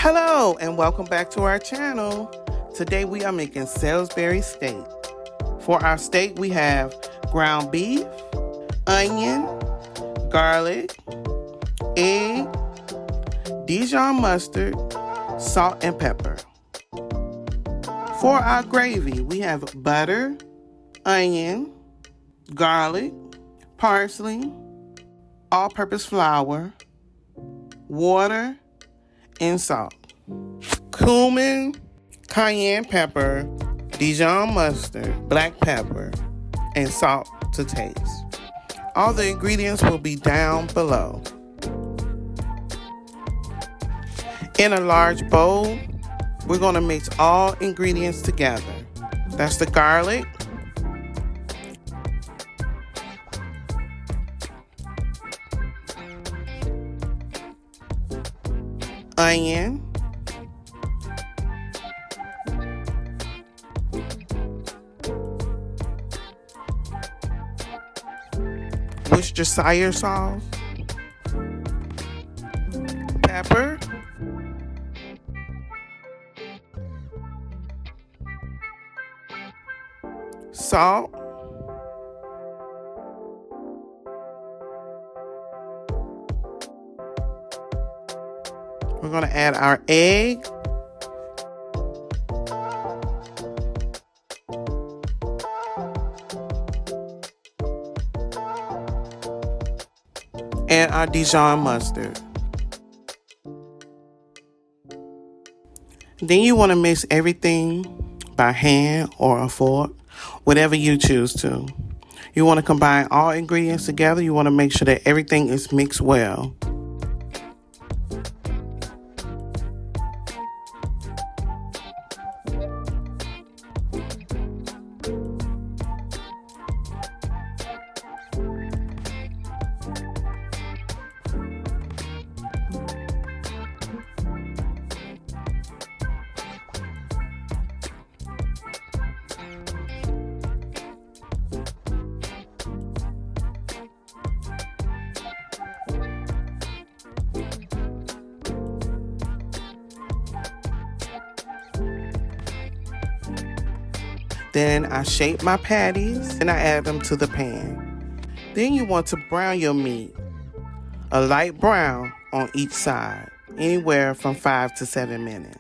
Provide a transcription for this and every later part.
Hello and welcome back to our channel. Today we are making Salisbury steak. For our steak we have ground beef, onion, garlic, egg, Dijon mustard, salt and pepper. For our gravy we have butter, onion, garlic, parsley, all-purpose flour, water, and salt. Cumin, cayenne pepper, Dijon mustard, black pepper, and salt to taste. All the ingredients will be down below. In a large bowl, we're going to mix all ingredients together. That's the garlic, onion, Worcestershire sauce, pepper, salt, we're going to add our egg, and our Dijon mustard. Then you want to mix everything by hand or a fork, whatever you choose to. You want to combine all ingredients together. You want to make sure that everything is mixed well. Then I shape my patties and I add them to the pan. Then you want to brown your meat, a light brown on each side, anywhere from 5 to 7 minutes.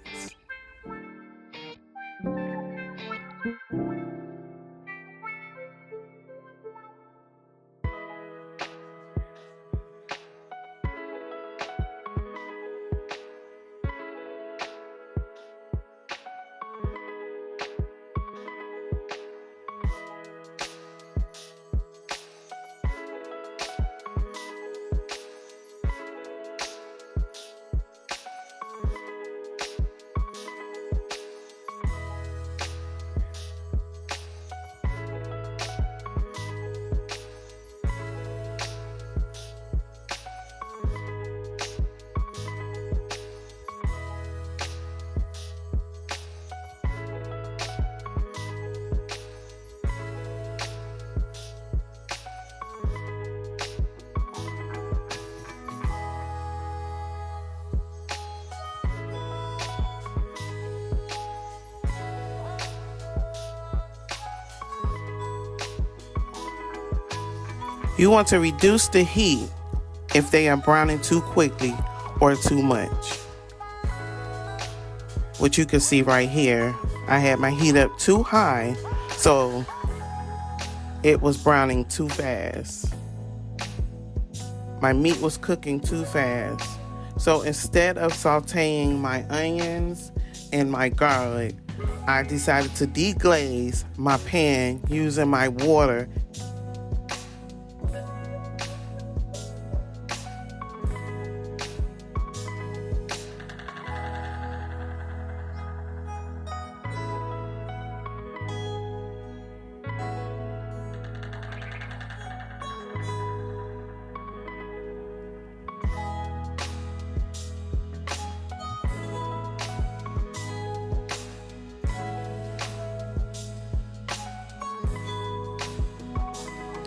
You want to reduce the heat if they are browning too quickly or too much. What you can see right here, I had my heat up too high, so it was browning too fast. My meat was cooking too fast. So instead of sauteing my onions and my garlic, I decided to deglaze my pan using my water.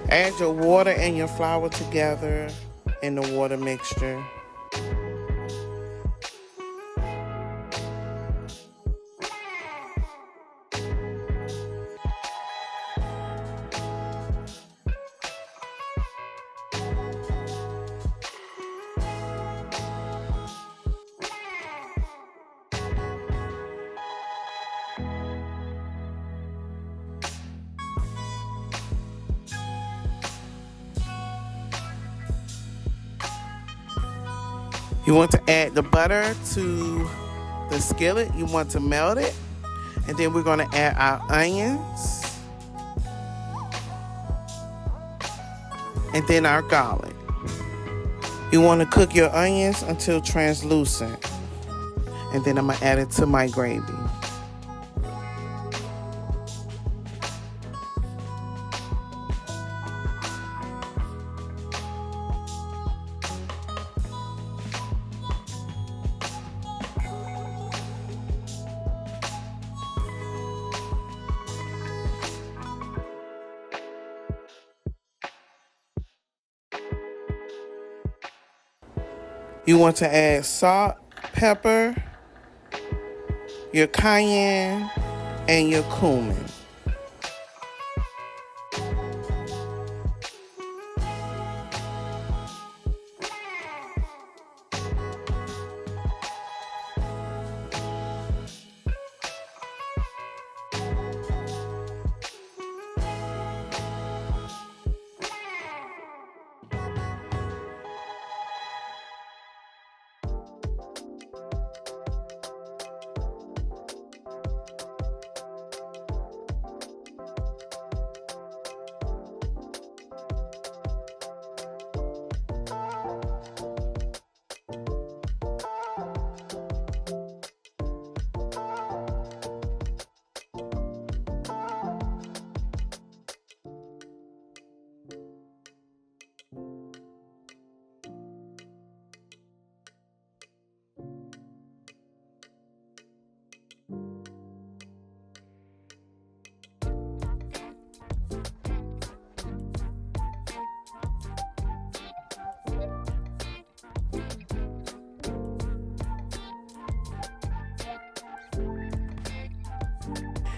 Add your water and your flour together in the water mixture. You want to add the butter to the skillet. You want to melt it. And then we're going to add our onions. And then our garlic. You want to cook your onions until translucent. And then I'm going to add it to my gravy. You want to add salt, pepper, your cayenne, and your cumin.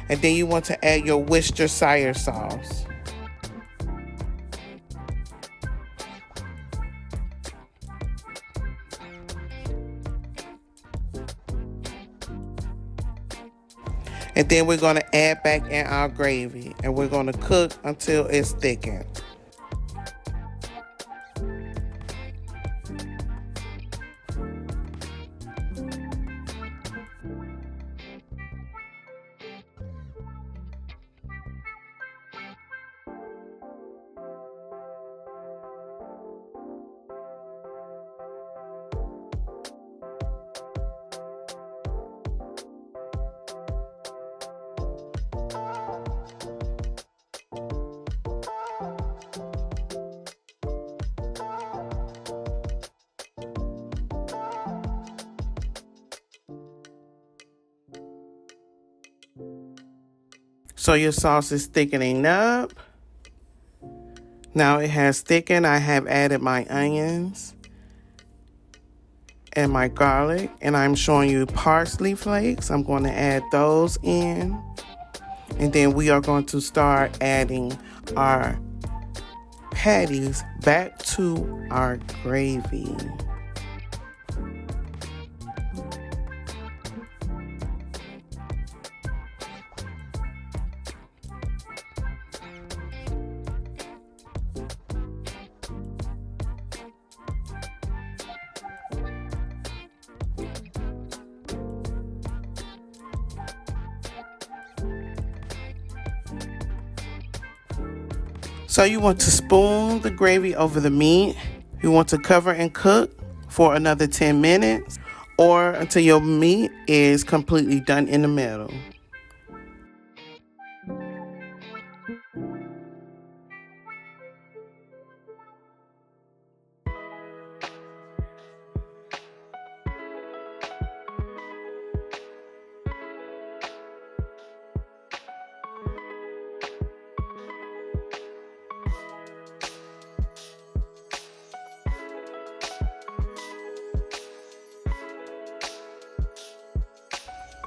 And then you want to add your Worcestershire sauce. And then we're going to add back in our gravy. And we're going to cook until it's thickened. So your sauce is thickening up. Now it has thickened. I have added my onions and my garlic, and I'm showing you parsley flakes. I'm going to add those in. And then we are going to start adding our patties back to our gravy. So you want to spoon the gravy over the meat. You want to cover and cook for another 10 minutes or until your meat is completely done in the middle.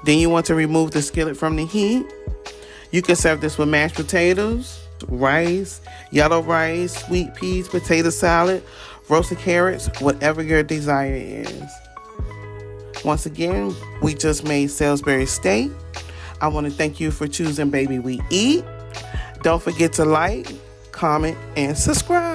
Then you want to remove the skillet from the heat. You can serve this with mashed potatoes, rice, yellow rice, sweet peas, potato salad, roasted carrots, whatever your desire is. Once again, we just made Salisbury steak. I want to thank you for choosing Baby We Eat. Don't forget to like, comment, and subscribe.